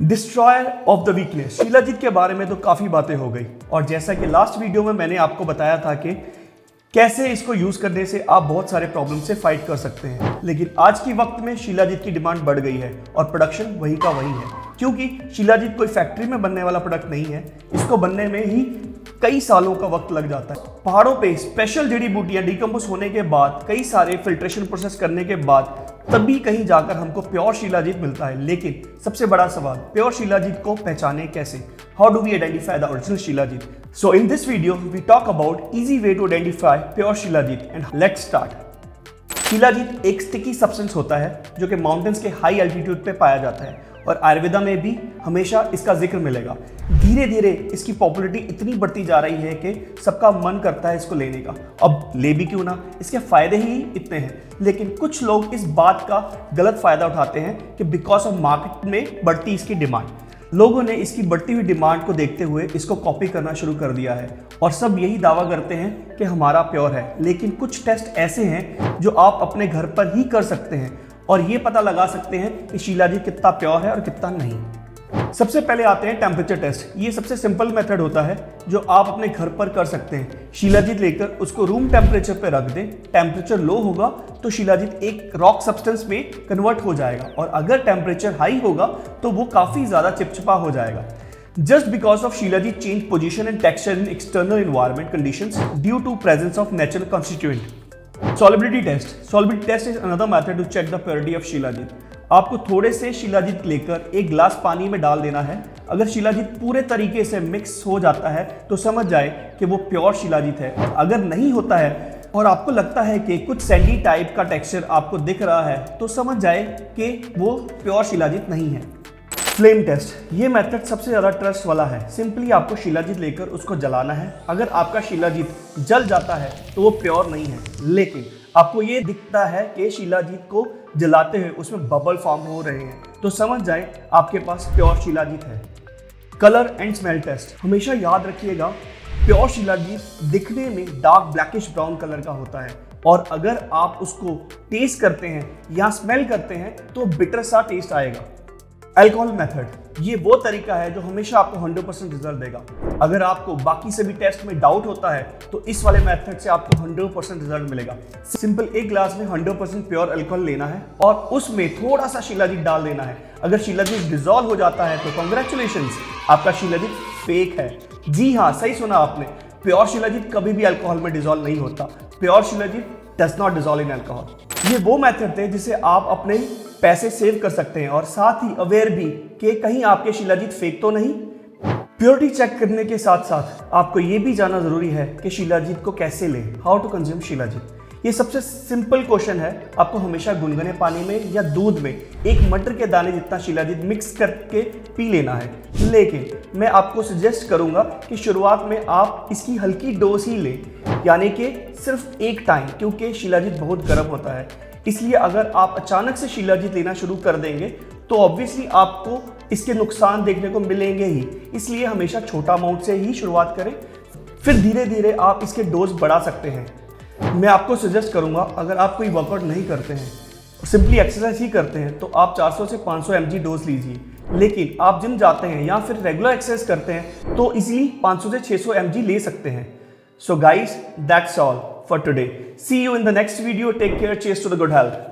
Destroyer of the weakness. Shilajit के बारे में तो काफ़ी बातें हो गई और जैसा कि लास्ट वीडियो में मैंने आपको बताया था कि कैसे इसको यूज़ करने से आप बहुत सारे प्रॉब्लम से फाइट कर सकते हैं, लेकिन आज की वक्त में शीलाजीत की डिमांड बढ़ गई है और प्रोडक्शन वही का वही है, क्योंकि शीलाजीत कोई फैक्ट्री में बनने वाला प्रोडक्ट नहीं है। इसको बनने में ही कई सालों का वक्त लग जाता है। पहाड़ों पे स्पेशल जड़ी बूटियां डिकम्पोज होने के बाद, कई सारे फिल्ट्रेशन प्रोसेस करने के बाद तभी कहीं जाकर हमको प्योर शीलाजीत मिलता है। लेकिन सबसे बड़ा सवाल, प्योर शीलाजीत को पहचाने कैसे? How do we identify the original shilajit? So in this video we talk about easy way to identify pure shilajit and let's start. Shilajit एक स्टिकी सब्सटेंस होता है जो कि माउंटेन्स के हाई एल्टीट्यूड पे पाया जाता है और आयुर्वेदा में भी हमेशा इसका जिक्र मिलेगा। धीरे धीरे इसकी पॉपुलैरिटी इतनी बढ़ती जा रही है कि सबका मन करता है इसको लेने का। अब ले भी क्यों ना, इसके फायदे ही इतने हैं। लेकिन कुछ लोग इस बात का गलत फायदा उठाते हैं कि बिकॉज ऑफ मार्केट में बढ़ती इसकी डिमांड, लोगों ने इसकी बढ़ती हुई डिमांड को देखते हुए इसको कॉपी करना शुरू कर दिया है और सब यही दावा करते हैं कि हमारा प्योर है। लेकिन कुछ टेस्ट ऐसे हैं जो आप अपने घर पर ही कर सकते हैं और ये पता लगा सकते हैं कि शीलाजीत कितना प्योर है और कितना नहीं। सबसे पहले आते हैं टेम्परेचर टेस्ट। ये सबसे सिंपल मेथड होता है जो आप अपने घर पर कर सकते हैं। शीलाजीत लेकर उसको रूम टेम्परेचर पर रख दें। टेम्परेचर लो होगा तो शीलाजीत एक रॉक सब्सटेंस में कन्वर्ट हो जाएगा और अगर टेम्परेचर हाई होगा तो वो काफ़ी ज़्यादा चिपचिपा हो जाएगा। Just because of Shilajit change position and texture in external environment conditions due to presence of natural constituent. Solubility test. Solubility test is another method to check the purity of Shilajit. आपको थोड़े से शिलाजीत लेकर एक गिलास पानी में डाल देना है। अगर शिलाजीत पूरे तरीके से मिक्स हो जाता है तो समझ जाए कि वो प्योर शिलाजीत है, और अगर नहीं होता है और आपको लगता है कि कुछ सैंडी टाइप का टेक्सचर आपको दिख रहा है तो समझ जाए कि वो प्योर शिलाजीत नहीं है। Flame test. ये मेथड सबसे ज़्यादा ट्रस्ट वाला है। सिंपली आपको शिलाजीत लेकर उसको जलाना है। अगर आपका शिलाजीत जल जाता है तो वो प्योर नहीं है, लेकिन आपको ये दिखता है कि शिलाजीत को जलाते हुए उसमें बबल फॉर्म हो रहे हैं तो समझ जाए आपके पास प्योर शिलाजीत है। Colour and smell taste. हमेशा याद रखिएगा, प्योर शिलाजीत दिखने में डार्क ब्लैकिश ब्राउन कलर का होता है और अगर आप उसको टेस्ट करते हैं या स्मेल करते हैं तो बिटर सा टेस्ट आएगा। Alcohol method. ये वो तरीका है जो हमेशा आपको 100% रिजल्ट देगा। अगर आपको बाकी से भी टेस्ट में डाउट होता है तो इस वाले मेथड से आपको 100% रिजल्ट मिलेगा। सिंपल एक ग्लास में 100% प्योर अल्कोहल लेना है और उसमें थोड़ा सा शिलाजीत डाल देना है। अगर शिलाजीत डिजॉल्व हो जाता है तो कॉन्ग्रेचुलेशंस, आपका शिलाजीत फेक है। जी हाँ, सही सुना आपने, प्योर शिलाजीत कभी भी अल्कोहल में डिजॉल्व नहीं होता। Pure shilajit does not dissolve in alcohol. ये वो मेथड थे जिससे आप अपने पैसे सेव कर सकते हैं और साथ ही अवेयर भी कि कहीं आपके शिलाजीत फेक तो नहीं। प्योरिटी चेक करने के साथ साथ आपको ये भी जानना जरूरी है कि शिलाजीत को कैसे लें, हाउ टू कंज्यूम शिलाजीत। ये सबसे सिंपल क्वेश्चन है। आपको हमेशा गुनगुने पानी में या दूध में एक मटर के दाने जितना शिलाजीत मिक्स करके पी लेना है। लेकिन मैं आपको सजेस्ट करूंगा कि शुरुआत में आप इसकी हल्की डोज ही लें, यानी कि सिर्फ एक टाइम, क्योंकि शिलाजीत बहुत गर्म होता है। इसलिए अगर आप अचानक से शिलाजीत लेना शुरू कर देंगे तो ऑब्वियसली आपको इसके नुकसान देखने को मिलेंगे ही। इसलिए हमेशा छोटा अमाउंट से ही शुरुआत करें, फिर धीरे धीरे आप इसके डोज बढ़ा सकते हैं। मैं आपको सजेस्ट करूंगा, अगर आप कोई वर्कआउट नहीं करते हैं, सिंपली एक्सरसाइज ही करते हैं, तो आप 400 से 500 mg डोज लीजिए। लेकिन आप जिम जाते हैं या फिर रेगुलर एक्सरसाइज करते हैं तो इजीली 500 से 600 mg ले सकते हैं। So guys, that's all for today. See you in the next video. Take care. Cheers to the good health.